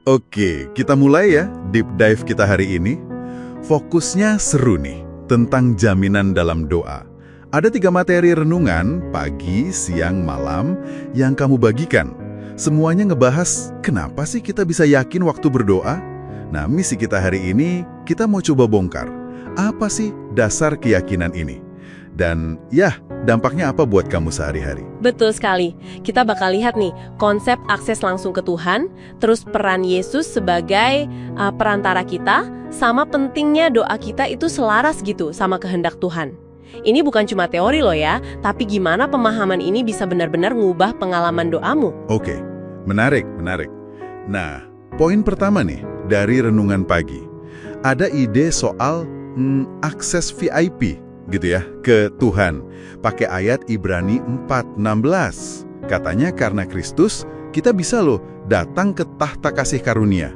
Oke, kita mulai ya deep dive kita hari ini. Fokusnya seru nih, tentang jaminan dalam doa. Ada 3 materi renungan, pagi, siang, malam, yang kamu bagikan. Semuanya ngebahas kenapa sih kita bisa yakin waktu berdoa? Nah, misi kita hari ini, kita mau coba bongkar. Apa sih dasar keyakinan ini? Dan ya, dampaknya apa buat kamu sehari-hari? Betul sekali. Kita bakal lihat nih, konsep akses langsung ke Tuhan, terus peran Yesus sebagai perantara kita, sama pentingnya doa kita itu selaras gitu sama kehendak Tuhan. Ini bukan cuma teori loh ya, tapi gimana pemahaman ini bisa benar-benar ngubah pengalaman doamu. Oke, menarik. Nah, poin pertama nih, dari renungan pagi. Ada ide soal akses VIP gitu ya, ke Tuhan. Pakai ayat Ibrani 4:16. Katanya karena Kristus, kita bisa loh datang ke tahta kasih karunia.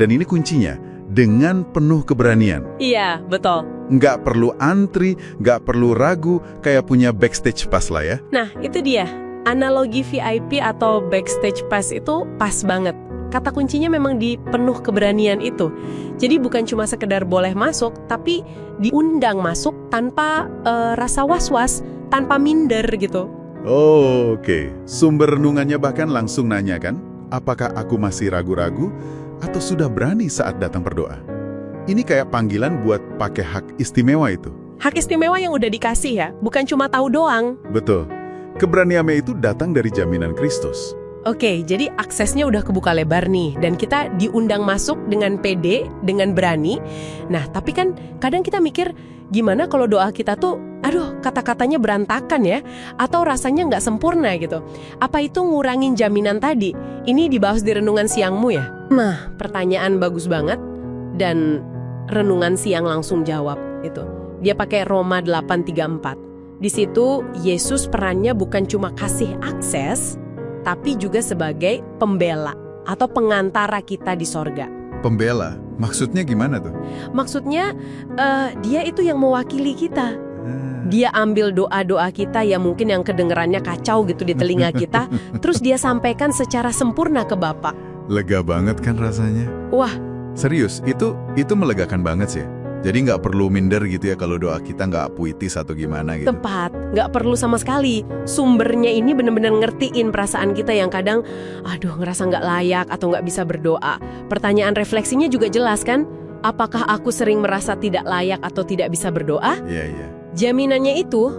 Dan ini kuncinya, dengan penuh keberanian. Iya, betul. Nggak perlu antri, nggak perlu ragu, kayak punya backstage pass lah ya. Nah, itu dia. Analogi VIP atau backstage pass itu pas banget. Kata kuncinya memang di penuh keberanian itu. Jadi bukan cuma sekedar boleh masuk, tapi diundang masuk tanpa rasa was-was, tanpa minder gitu. Oh, oke. Sumber renungannya bahkan langsung nanya kan, apakah aku masih ragu-ragu atau sudah berani saat datang berdoa? Ini kayak panggilan buat pakai hak istimewa itu. Hak istimewa yang udah dikasih ya, bukan cuma tahu doang. Betul. Keberaniannya itu datang dari jaminan Kristus. Oke, jadi aksesnya udah kebuka lebar nih, dan kita diundang masuk dengan pede, dengan berani. Nah, tapi kan kadang kita mikir, gimana kalau doa kita tuh, aduh kata-katanya berantakan ya, atau rasanya nggak sempurna gitu. Apa itu ngurangin jaminan tadi? Ini dibahas di renungan siangmu ya? Nah, pertanyaan bagus banget, dan renungan siang langsung jawab itu. Dia pakai Roma 8:34. Di situ, Yesus perannya bukan cuma kasih akses, tapi juga sebagai pembela atau pengantara kita di sorga. Pembela? Maksudnya gimana tuh? Maksudnya, dia itu yang mewakili kita. Dia ambil doa-doa kita yang mungkin yang kedengerannya kacau gitu di telinga kita, terus dia sampaikan secara sempurna ke Bapa. Lega banget kan rasanya? Wah, serius, itu melegakan banget sih. Jadi nggak perlu minder gitu ya kalau doa kita nggak puitis atau gimana gitu. tepat. Nggak perlu sama sekali. Sumbernya ini benar-benar ngertiin perasaan kita yang kadang, aduh ngerasa nggak layak atau nggak bisa berdoa. Pertanyaan refleksinya juga jelas kan? Apakah aku sering merasa tidak layak atau tidak bisa berdoa? Iya. Jaminannya itu,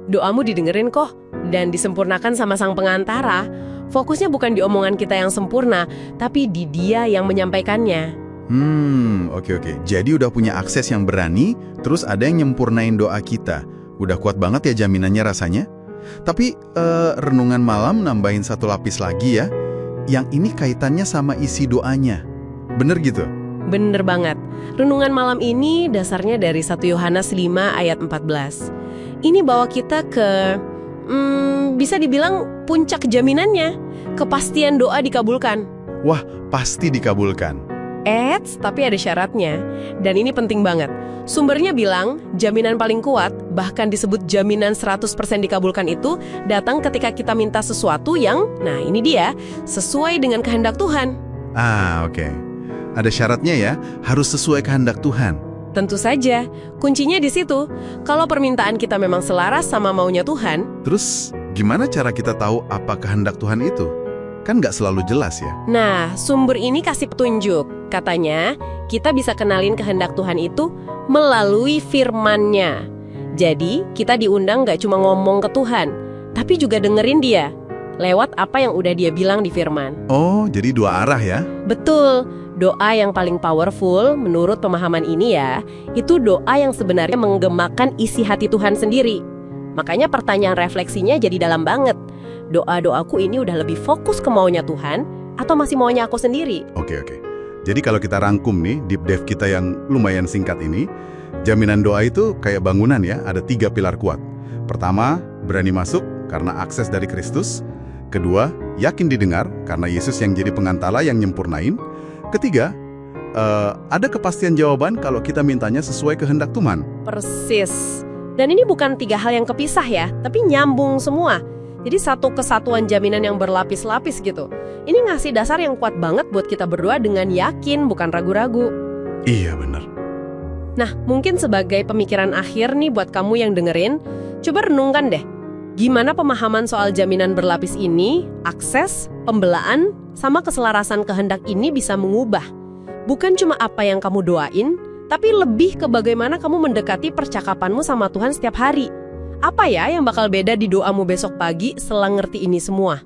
doamu didengerin kok dan disempurnakan sama sang pengantara. Fokusnya bukan di omongan kita yang sempurna, tapi di Dia yang menyampaikannya. Oke. Jadi udah punya akses yang berani, terus ada yang nyempurnain doa kita. Udah kuat banget ya jaminannya rasanya. Tapi renungan malam nambahin satu lapis lagi ya. Yang ini kaitannya sama isi doanya. Bener gitu? Bener banget. Renungan malam ini dasarnya dari 1 Yohanes 5 ayat 14. Ini bawa kita ke, bisa dibilang puncak jaminannya. Kepastian doa dikabulkan. Wah, pasti dikabulkan. Tapi ada syaratnya. Dan ini penting banget. Sumbernya bilang, jaminan paling kuat, bahkan disebut jaminan 100% dikabulkan itu, datang ketika kita minta sesuatu yang, nah ini dia, sesuai dengan kehendak Tuhan. Oke. Ada syaratnya ya, harus sesuai kehendak Tuhan. Tentu saja, kuncinya di situ. Kalau permintaan kita memang selaras sama maunya Tuhan. Terus, gimana cara kita tahu apa kehendak Tuhan itu? Kan nggak selalu jelas ya. Nah, sumber ini kasih petunjuk. Katanya, kita bisa kenalin kehendak Tuhan itu melalui firman-Nya. Jadi, kita diundang nggak cuma ngomong ke Tuhan, tapi juga dengerin Dia, lewat apa yang udah Dia bilang di firman. Oh, jadi 2 arah ya? Betul. Doa yang paling powerful, menurut pemahaman ini ya, itu doa yang sebenarnya menggemakan isi hati Tuhan sendiri. Makanya pertanyaan refleksinya jadi dalam banget. Doa-doaku ini udah lebih fokus ke maunya Tuhan atau masih maunya aku sendiri? Oke. Jadi kalau kita rangkum nih, deep dive kita yang lumayan singkat ini, jaminan doa itu kayak bangunan ya, ada 3 pilar kuat. Pertama, berani masuk karena akses dari Kristus. Kedua, yakin didengar karena Yesus yang jadi pengantara yang nyempurnain. Ketiga, ada kepastian jawaban kalau kita mintanya sesuai kehendak Tuhan. Persis. Dan ini bukan 3 hal yang kepisah ya, tapi nyambung semua. Jadi satu kesatuan jaminan yang berlapis-lapis gitu. Ini ngasih dasar yang kuat banget buat kita berdoa dengan yakin, bukan ragu-ragu. Iya benar. Nah, mungkin sebagai pemikiran akhir nih buat kamu yang dengerin, coba renungkan deh. Gimana pemahaman soal jaminan berlapis ini, akses, pembelaan, sama keselarasan kehendak ini bisa mengubah. Bukan cuma apa yang kamu doain, tapi lebih ke bagaimana kamu mendekati percakapanmu sama Tuhan setiap hari. Apa ya yang bakal beda di doamu besok pagi setelah ngerti ini semua?